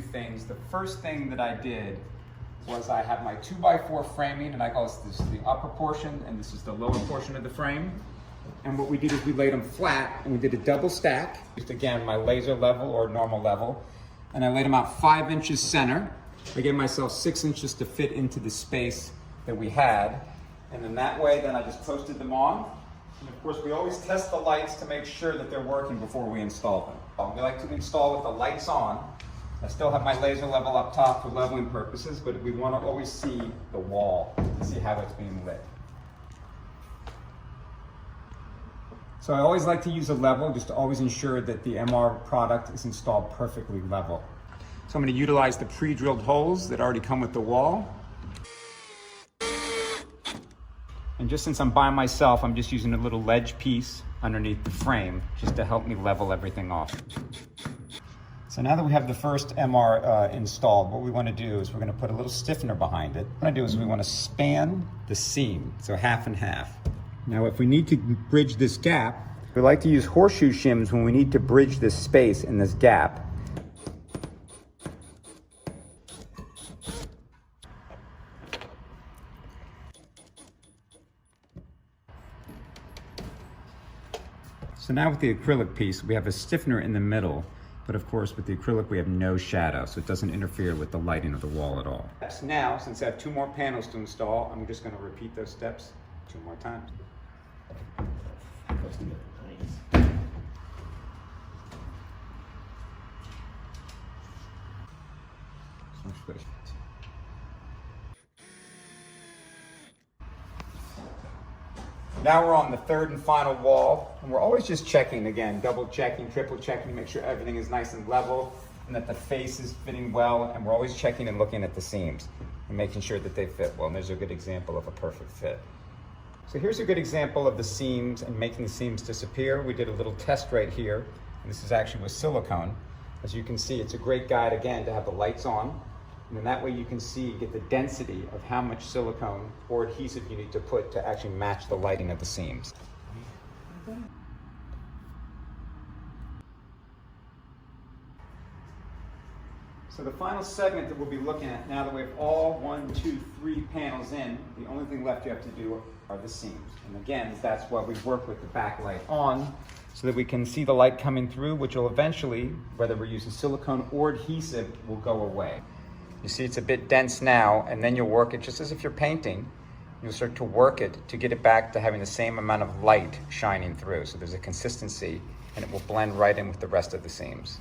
Things. The first thing that I did was I have my 2x4 framing, and I call this the upper portion and this is the lower portion of the frame. And what we did is we laid them flat and we did a double stack. Just again, my laser level or normal level. And I laid them out 5 inches center. I gave myself 6 inches to fit into the space that we had. And then that way, then I just posted them on. And of course, we always test the lights to make sure that they're working before we install them. We like to install with the lights on. I still have my laser level up top for leveling purposes, but we want to always see the wall to see how it's being lit. So I always like to use a level just to always ensure that the MR product is installed perfectly level. So I'm going to utilize the pre-drilled holes that already come with the wall. And just since I'm by myself, I'm just using a little ledge piece underneath the frame just to help me level everything off. So now that we have the first MR installed, what we want to do is we're going to put a little stiffener behind it. What we want to do is we want to span the seam, so half and half. Now if we need to bridge this gap, we like to use horseshoe shims when we need to bridge this space in this gap. So now with the acrylic piece, we have a stiffener in the middle. But of course, with the acrylic, we have no shadow, so it doesn't interfere with the lighting of the wall at all. Now, since I have 2 more panels to install, I'm just going to repeat those steps 2 more times. Now we're on the 3rd and final wall, and we're always just checking again, double checking, triple checking to make sure everything is nice and level and that the face is fitting well, and we're always checking and looking at the seams and making sure that they fit well, and there's a good example of a perfect fit. So here's a good example of the seams and making the seams disappear. We did a little test right here, and this is actually with silicone. As you can see, it's a great guide again to have the lights on. And then that way you can see, get the density of how much silicone or adhesive you need to put to actually match the lighting of the seams. So the final segment that we'll be looking at, now that we have all 1, 2, 3 panels in, the only thing left you have to do are the seams. And again, that's why we work with the backlight on, so that we can see the light coming through, which will eventually, whether we're using silicone or adhesive, will go away. You see it's a bit dense now, and then you'll work it just as if you're painting. You'll start to work it to get it back to having the same amount of light shining through. So there's a consistency, and it will blend right in with the rest of the seams.